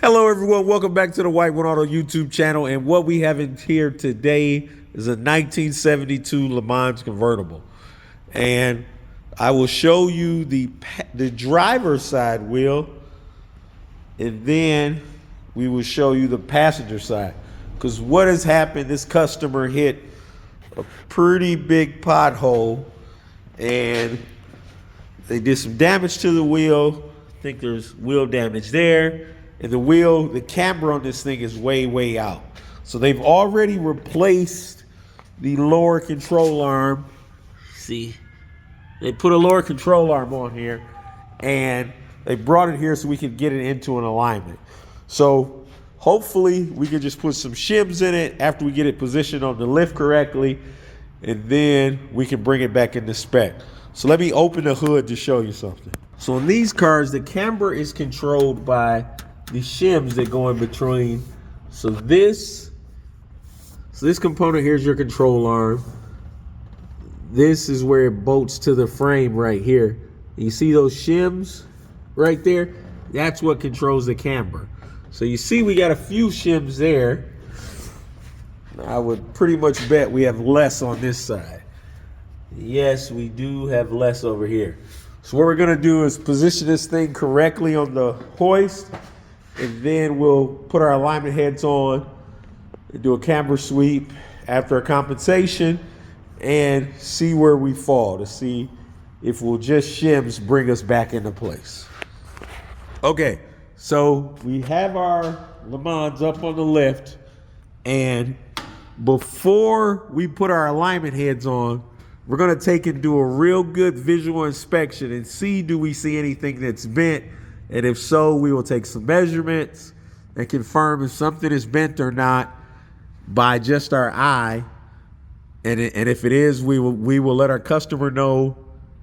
Hello everyone, welcome back to the White One Auto YouTube channel, and what we have in here today is a 1972 Lemans convertible. And I will show you the driver's side wheel, and then we will show you the passenger side. Because what has happened, this customer hit a pretty big pothole and they did some damage to the wheel. I think there's wheel damage there. And the camber on this thing is way out. So they've already replaced the lower control arm. See, they put a lower control arm on here and they brought it here so we can get it into an alignment. So hopefully we can just put some shims in it after we get it positioned on the lift correctly, and then we can bring it back into spec. So let me open the hood to show you something. So in these cars, the camber is controlled by the shims that go in between. So this component here is your control arm. This is where it bolts to the frame right here. You see those shims right there? That's what controls the camber. So you see we got a few shims there. I would pretty much bet we have less on this side. Yes, we do have less over here. So what we're gonna do is position this thing correctly on the hoist, and then we'll put our alignment heads on and do a camber sweep after a compensation and see where we fall to see if we'll just shims bring us back into place. Okay, so we have our Lemans up on the lift, and before we put our alignment heads on, we're gonna take and do a real good visual inspection and see, do we see anything that's bent? And if so, we will take some measurements and confirm if something is bent or not by just our eye. And if it is, we will let our customer know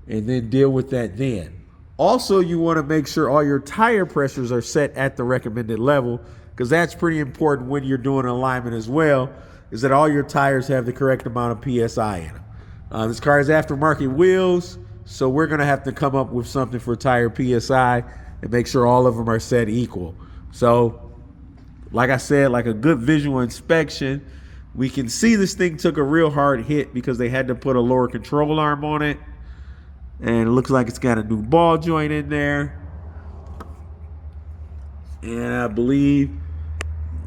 and then deal with that then. Also, you want to make sure all your tire pressures are set at the recommended level, because that's pretty important when you're doing alignment as well, is that all your tires have the correct amount of PSI in them. This car is aftermarket wheels, so we're going to have to come up with something for tire PSI and make sure all of them are set equal. So, like I said, like a good visual inspection, we can see this thing took a real hard hit because they had to put a lower control arm on it. And it looks like it's got a new ball joint in there. And I believe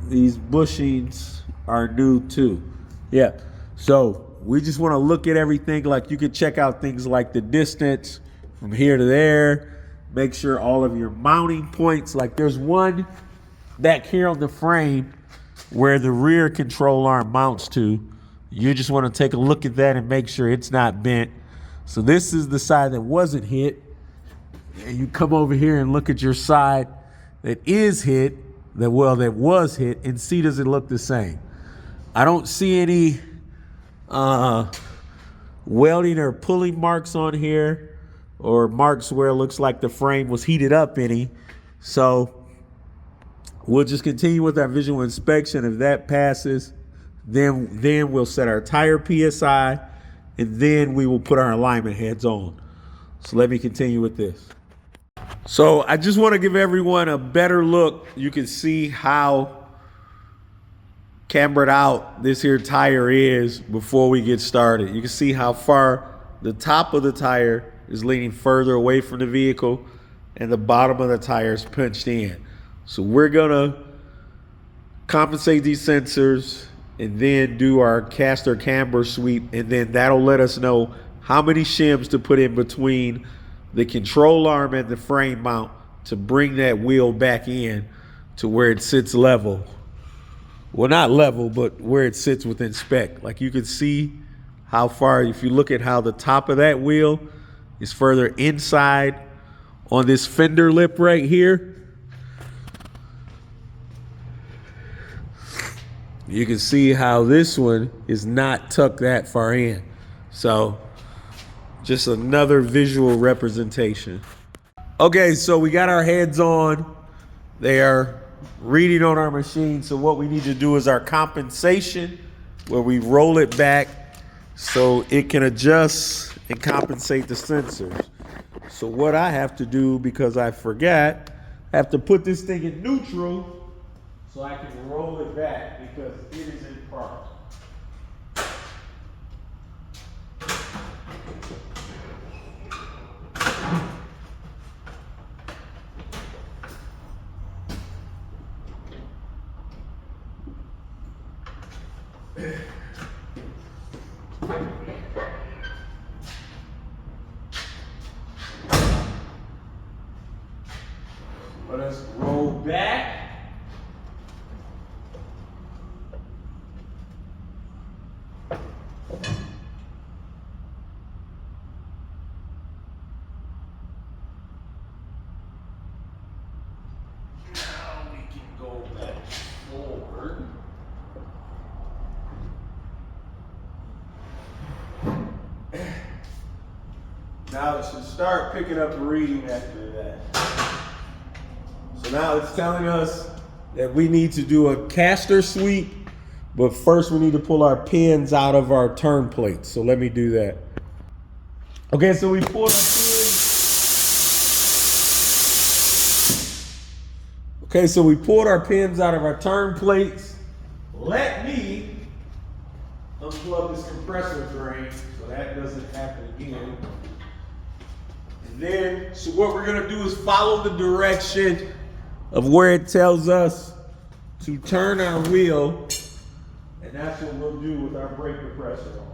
these bushings are new too. Yeah, so we just want to look at everything. Like, you could check out things like the distance from here to there. Make sure all of your mounting points, like there's one back here on the frame where the rear control arm mounts to. You just want to take a look at that and make sure it's not bent. So this is the side that wasn't hit. And you come over here and look at your side that is hit, that was hit, and see, does it look the same? I don't see any welding or pulling marks on here, or marks where it looks like the frame was heated up any. So we'll just continue with our visual inspection. If that passes, then we'll set our tire PSI, and then we will put our alignment heads on. So let me continue with this. So I just want to give everyone a better look. You can see how cambered out this here tire is before we get started. You can see how far the top of the tire is leaning further away from the vehicle and the bottom of the tire is punched in. So we're gonna compensate these sensors and then do our caster camber sweep, and then that'll let us know how many shims to put in between the control arm and the frame mount to bring that wheel back in to where it sits level. Well, not level, but where it sits within spec. Like, you can see how far, if you look at how the top of that wheel is further inside on this fender lip right here. You can see how this one is not tucked that far in. So just another visual representation. Okay, so we got our heads on. They are reading on our machine. So what we need to do is our compensation, where we roll it back so it can adjust and compensate the sensors. So what I have to do, because I forgot, I have to put this thing in neutral so I can roll it back because it is in park. Let us roll back. Now we can go back forward. Now it should start picking up the reading after that. So now it's telling us that we need to do a caster sweep, but first we need to pull our pins out of our turn plates. So let me do that. Okay, so we pulled our pins. Okay, so we pulled our pins out of our turn plates. Let me unplug this compressor drain so that doesn't happen again. And then, so what we're gonna do is follow the direction of where it tells us to turn our wheel, and that's what we'll do with our brake compressor on.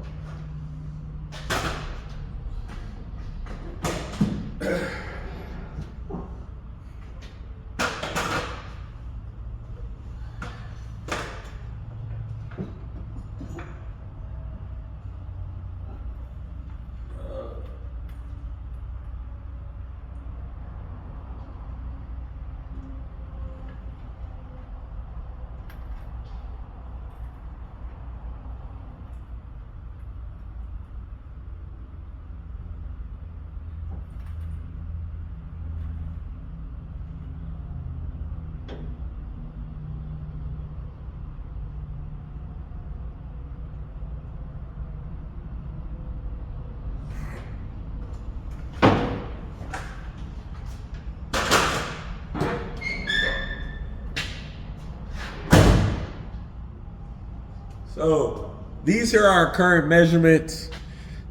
So these are our current measurements.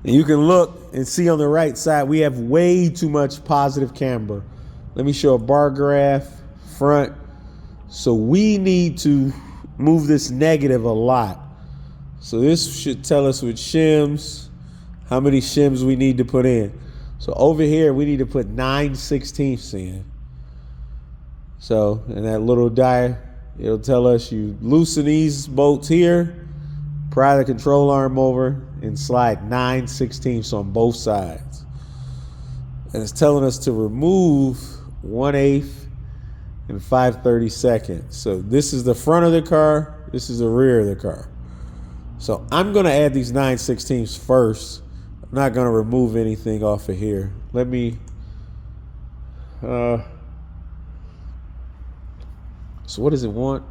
And you can look and see on the right side, we have way too much positive camber. Let me show a bar graph front. So we need to move this negative a lot. So this should tell us with shims, how many shims we need to put in. So over here, we need to put 9/16 in. So in that little die, it'll tell us you loosen these bolts here, pry the control arm over, and slide 9/16 on both sides. And it's telling us to remove 1/8 and 5/32. So this is the front of the car, this is the rear of the car. So I'm gonna add these 9/16 first. I'm not gonna remove anything off of here. Let me, so what does it want?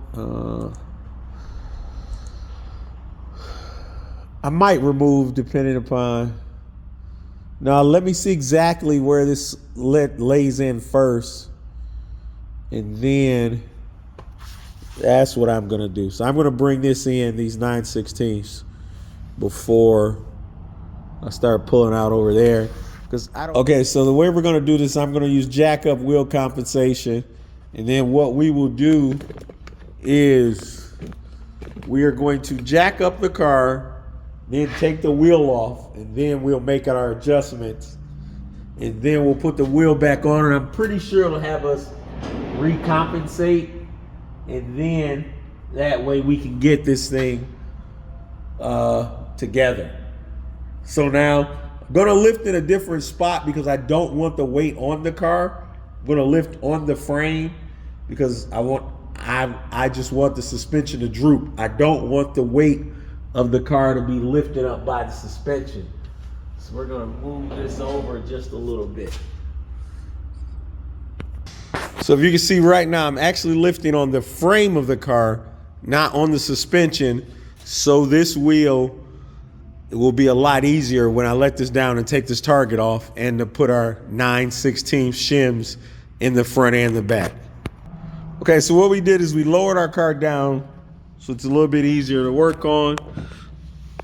I might remove depending upon, now let me see exactly where this lays in first. And then that's what I'm gonna do. So I'm gonna bring this in, these 9/16 before I start pulling out over there. Okay, so the way we're gonna do this, I'm gonna use jack up wheel compensation. And then what we will do is we are going to jack up the car, then take the wheel off, and then we'll make our adjustments. And then we'll put the wheel back on, and I'm pretty sure it'll have us recompensate. And then that way we can get this thing together. So now I'm gonna lift in a different spot because I don't want the weight on the car. I'm gonna lift on the frame because I just want the suspension to droop. I don't want the weight of the car to be lifted up by the suspension. So we're gonna move this over just a little bit. So if you can see right now, I'm actually lifting on the frame of the car, not on the suspension. So this wheel, it will be a lot easier when I let this down and take this target off and to put our 9/16 shims in the front and the back. Okay, so what we did is we lowered our car down so it's a little bit easier to work on.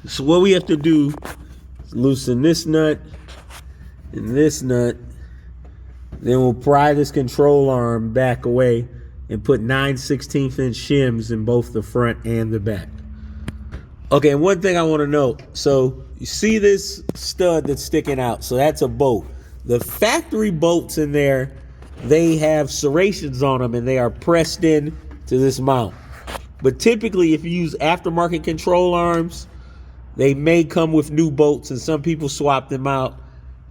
So what we have to do is loosen this nut and this nut. Then we'll pry this control arm back away and put 9/16 inch shims in both the front and the back. Okay, and one thing I want to note. So you see this stud that's sticking out. So that's a bolt. The factory bolts in there, they have serrations on them and they are pressed in to this mount. But typically if you use aftermarket control arms, they may come with new bolts and some people swap them out.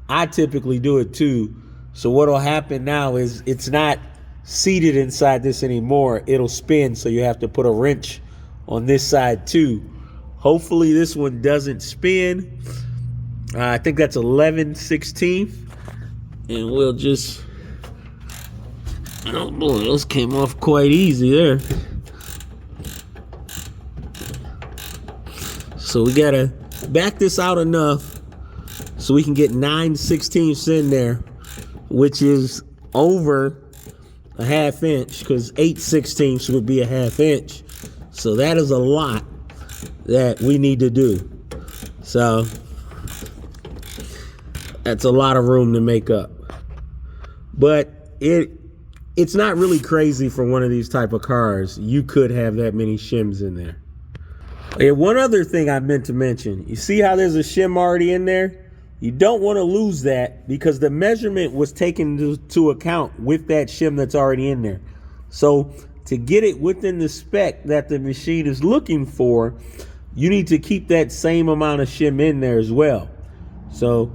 I typically do it too. So what'll happen now is it's not seated inside this anymore. It'll spin, so you have to put a wrench on this side too. Hopefully this one doesn't spin. I think that's 11/16. And we'll just, oh boy, those came off quite easy there. So we gotta back this out enough so we can get 9/16 in there, which is over a 1/2 inch, because 8/16 would be a 1/2 inch. So that is a lot that we need to do. So that's a lot of room to make up. But it's not really crazy for one of these type of cars. You could have that many shims in there. Okay, one other thing I meant to mention. You see how there's a shim already in there? You don't want to lose that because the measurement was taken into account with that shim that's already in there. So to get it within the spec that the machine is looking for, you need to keep that same amount of shim in there as well. So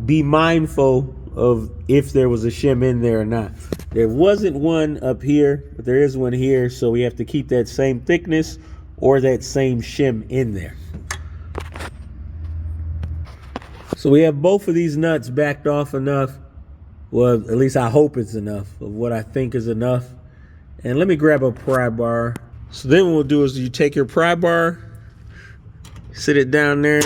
be mindful of if there was a shim in there or not. There wasn't one up here, but there is one here. So we have to keep that same thickness or that same shim in there. So we have both of these nuts backed off enough. Well, at least I hope it's enough of what I think is enough. And let me grab a pry bar. So then what we'll do is you take your pry bar, sit it down there.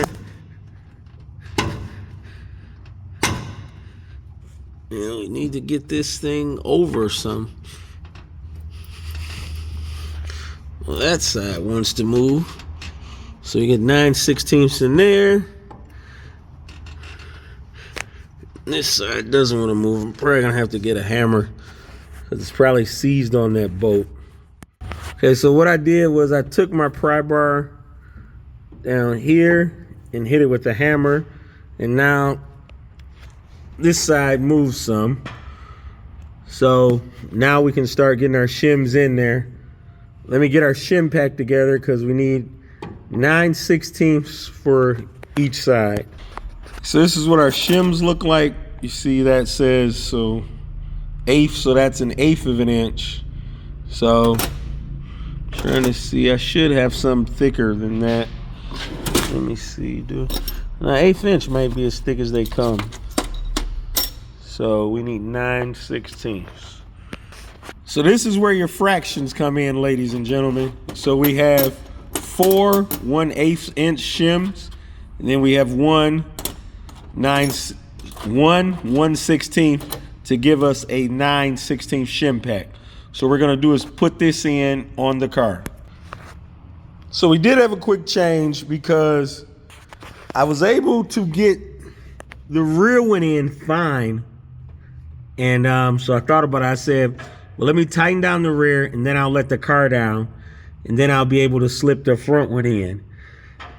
You know, we need to get this thing over some. Well, that side wants to move. So you get 9/16 in there. This side doesn't want to move. I'm probably gonna have to get a hammer because it's probably seized on that bolt. Okay, so what I did was I took my pry bar down here and hit it with the hammer, and now this side moves some. So now we can start getting our shims in there. Let me get our shim pack together because we need 9/16 for each side. So this is what our shims look like. You see that says so 1/8, so that's 1/8 of an inch. So trying to see, I should have some thicker than that. Let me see, dude. Now 1/8 inch might be as thick as they come. So we need 9/16. So this is where your fractions come in, ladies and gentlemen. So we have 4 1/8 inch shims, and then we have 1/16 to give us a 9/16 shim pack. So what we're gonna do is put this in on the car. So we did have a quick change because I was able to get the rear one in fine. And so I thought about it. I said, well, let me tighten down the rear and then I'll let the car down and then I'll be able to slip the front one in.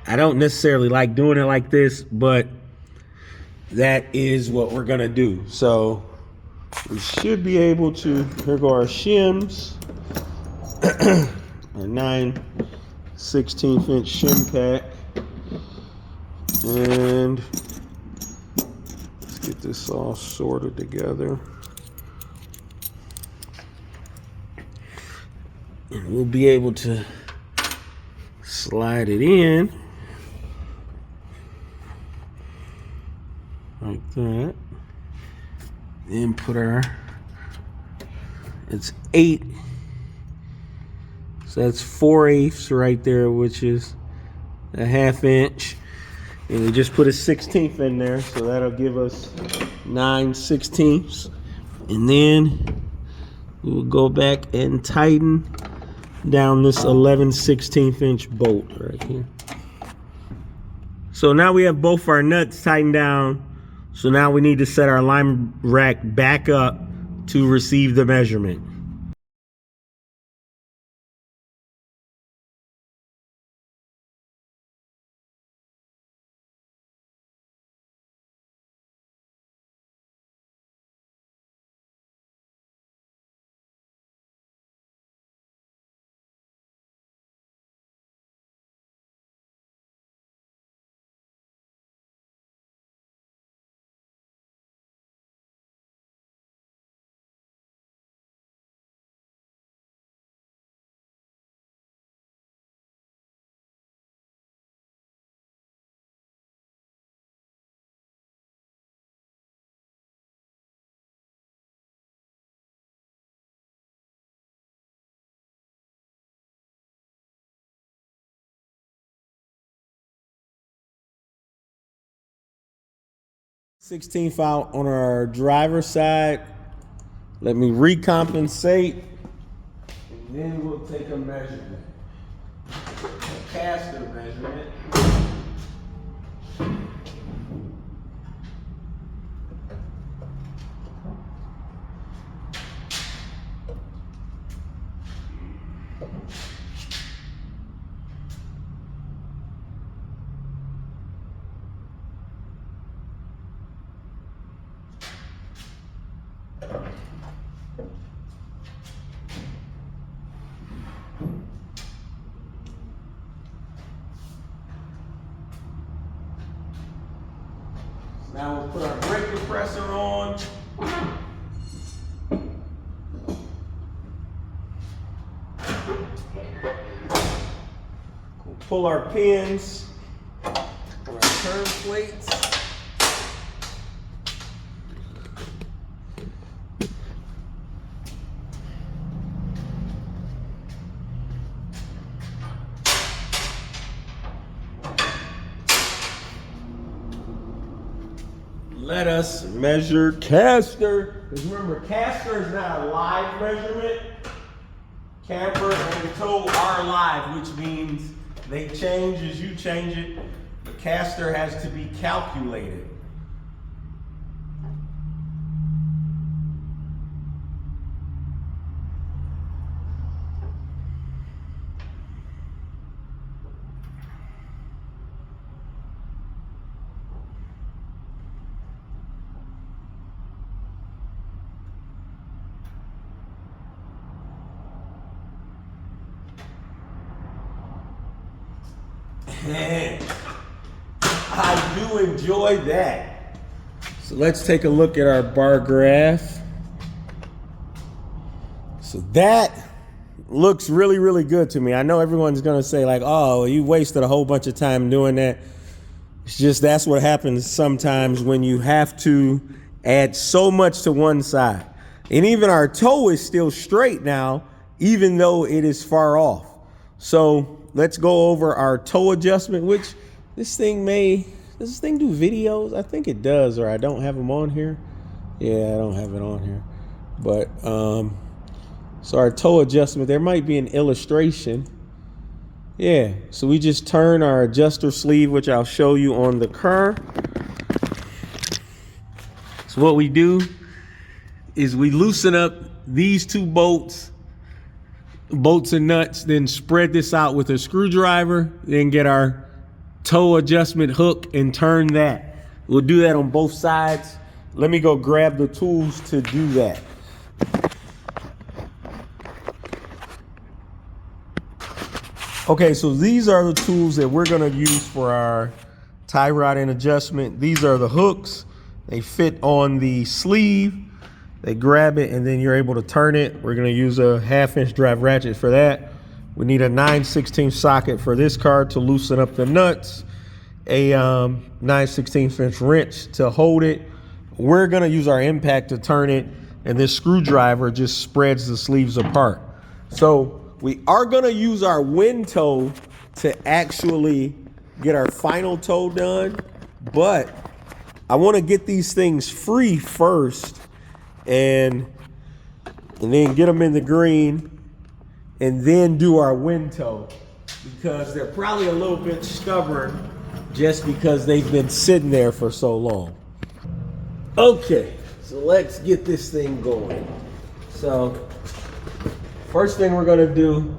I don't necessarily like doing it like this, but that is what we're gonna do. So we should be able to, here go our shims, our 9/16 inch shim pack. And let's get this all sorted together. And we'll be able to slide it in like that. Then put our, it's 8, so that's 4/8 right there, which is a 1/2 inch. And we just put a 16th in there, so that'll give us 9/16. And then we'll go back and tighten down this 11/16 inch bolt right here. So now we have both our nuts tightened down. So now we need to set our alignment rack back up to receive the measurement. Sixteenth out on our driver's side. Let me recompensate, and then we'll take a measurement, a caster measurement. Now we'll put our brake compressor on. We'll pull our pins on our turn plates. Let us measure caster. Because remember, caster is not a live measurement. Camber and toe are live, which means they change as you change it. The caster has to be calculated. Man, I do enjoy that. So let's take a look at our bar graph. So that looks really, really good to me. I know everyone's gonna say like, oh, you wasted a whole bunch of time doing that. It's just that's what happens sometimes when you have to add so much to one side. And even our toe is still straight now, even though it is far off. So let's go over our toe adjustment, which does this thing do videos? I think it does, or I don't have them on here. Yeah, I don't have it on here. But, so our toe adjustment, there might be an illustration. Yeah, so we just turn our adjuster sleeve, which I'll show you on the car. So what we do is we loosen up these two bolts and nuts, then spread this out with a screwdriver, then get our toe adjustment hook and turn that. We'll do that on both sides. Let me go grab the tools to do that. Okay, so these are the tools that we're gonna use for our tie rod and adjustment. These are the hooks. They fit on the sleeve. They grab it and then you're able to turn it. We're gonna use a 1/2 inch drive ratchet for that. We need a 9/16 socket for this car to loosen up the nuts, a 9/16 inch wrench to hold it. We're gonna use our impact to turn it, and this screwdriver just spreads the sleeves apart. So we are gonna use our wind toe to actually get our final toe done, but I wanna get these things free first. And and then get them in the green, and then do our wind toe, because they're probably a little bit stubborn just because they've been sitting there for so long. Okay, so let's get this thing going. So first thing we're gonna do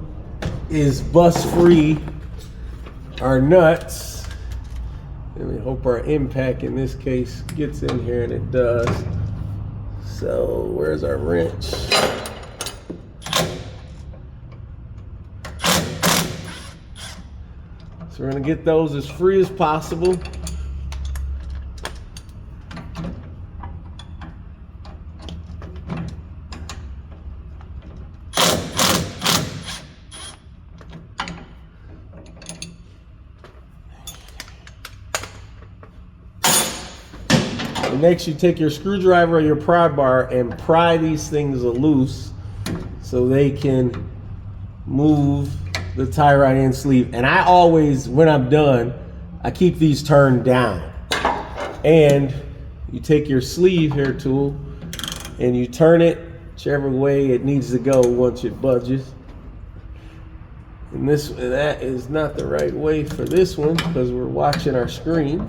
is bust free our nuts. And we hope our impact in this case gets in here, and it does. So where's our wrench? So we're gonna get those as free as possible. And next you take your screwdriver or your pry bar and pry these things loose so they can move the tie rod end sleeve. And I always, when I'm done, I keep these turned down. And you take your sleeve hair tool and you turn it whichever way it needs to go once it budges. And that is not the right way for this one because we're watching our screen.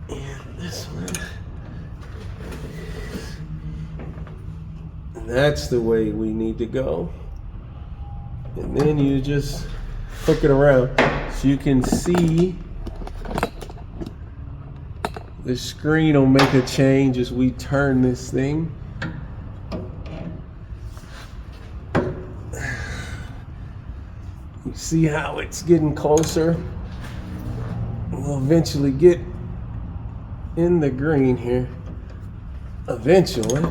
And this one. That's the way we need to go. And then you just hook it around so you can see the screen will make a change as we turn this thing. You see how it's getting closer? We'll eventually get in the green here. Eventually.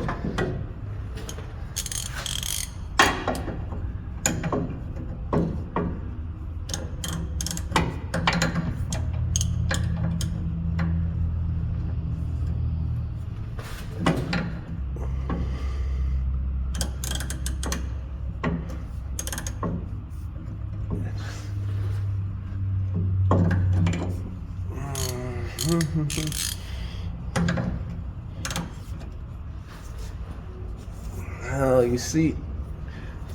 Now you see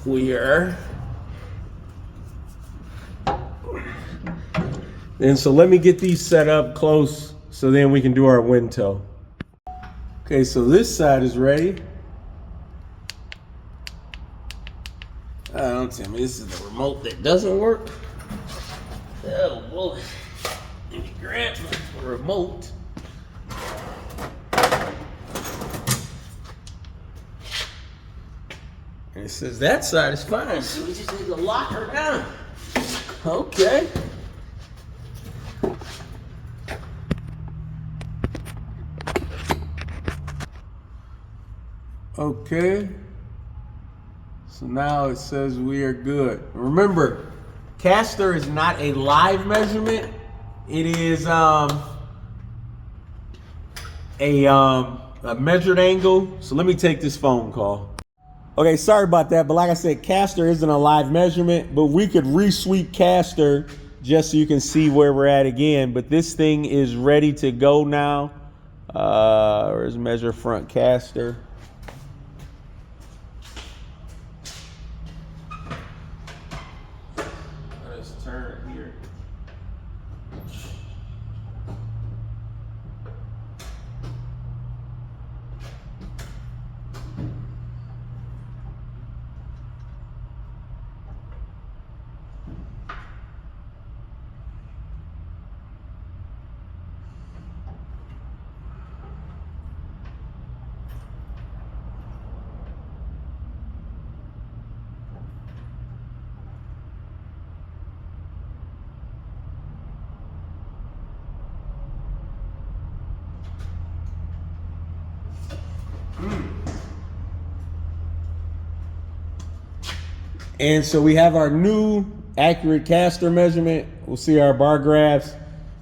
we are. And so let me get these set up close so then we can do our wind toe. Okay, so this side is ready. Don't tell me this is the remote that doesn't work. Oh boy. Let me grab the remote. And it says that side is fine, so we just need to lock her down. Okay. Okay. So now it says we are good. Remember, caster is not a live measurement. It is a measured angle. So let me take this phone call. Okay, sorry about that, but like I said, caster isn't a live measurement, but we could re-sweep caster just so you can see where we're at again. But this thing is ready to go now. Where's measure front caster? Let's turn it here. And so we have our new accurate caster measurement. We'll see our bar graphs.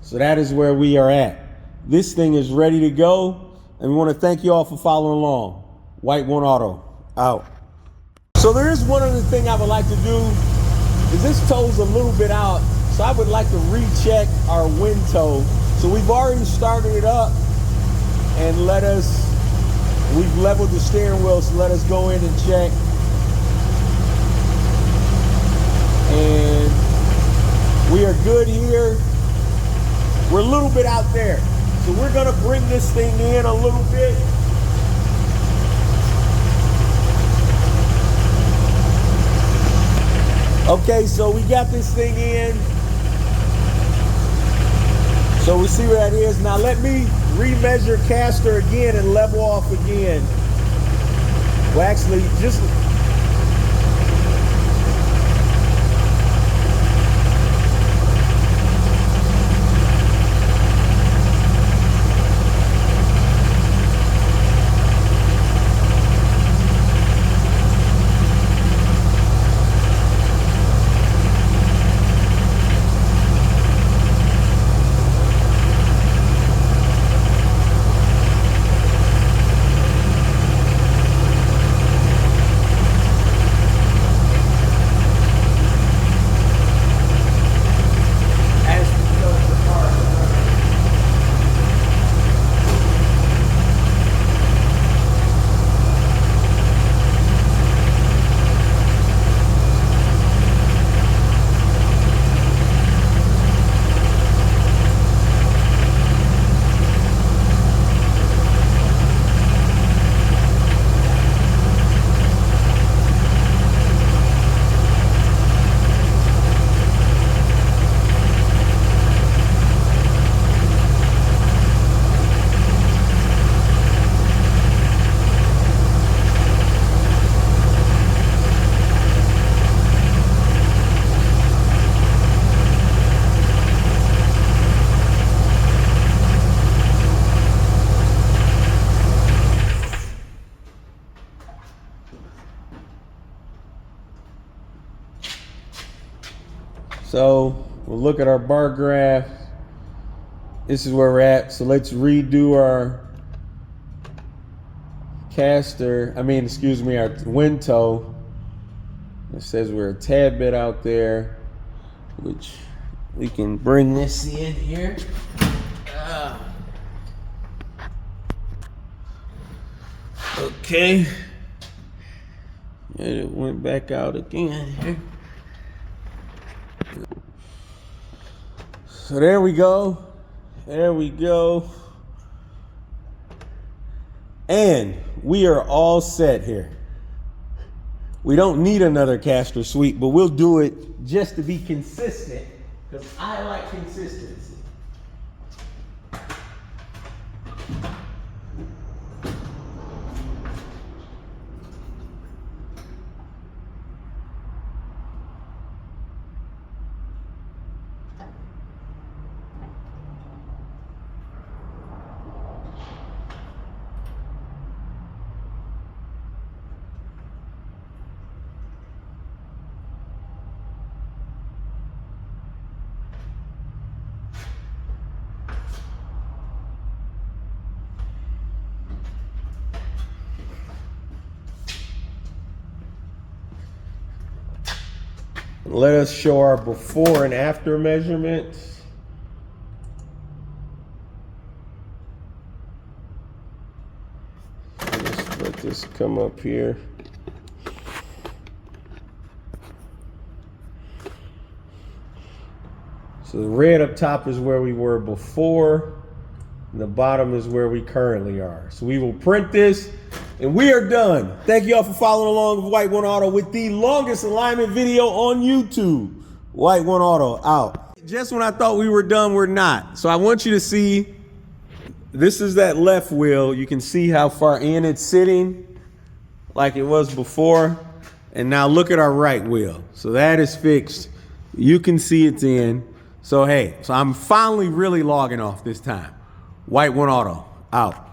So that is where we are at. This thing is ready to go. And we want to thank you all for following along. White One Auto, out. So there is one other thing I would like to do. Is this toe's a little bit out. So I would like to recheck our wind toe. So we've already started it up. And let us We've leveled the steering wheel, so let us go in and check. And we are good here. We're a little bit out there. So we're gonna bring this thing in a little bit. Okay, so we got this thing in. So we see where that is. Now let me remeasure caster again and level off again. Well, actually, just so we'll look at our bar graph. This is where we're at. So let's redo our our wind toe. It says we're a tad bit out there, which we can bring this in here. Okay. And it went back out again here. So there we go. There we go. And we are all set here. We don't need another caster sweep, but we'll do it just to be consistent, because I like consistency. Let us show our before and after measurements. Just let this come up here. So the red up top is where we were before, and the bottom is where we currently are. So we will print this, and we are done. Thank you all for following along with White One Auto with the longest alignment video on YouTube. White One Auto out. Just when I thought we were done, we're not. So I want you to see, this is that left wheel. You can see how far in it's sitting like it was before. And now look at our right wheel. So that is fixed. You can see it's in. So hey, so I'm finally really logging off this time. White One Auto out.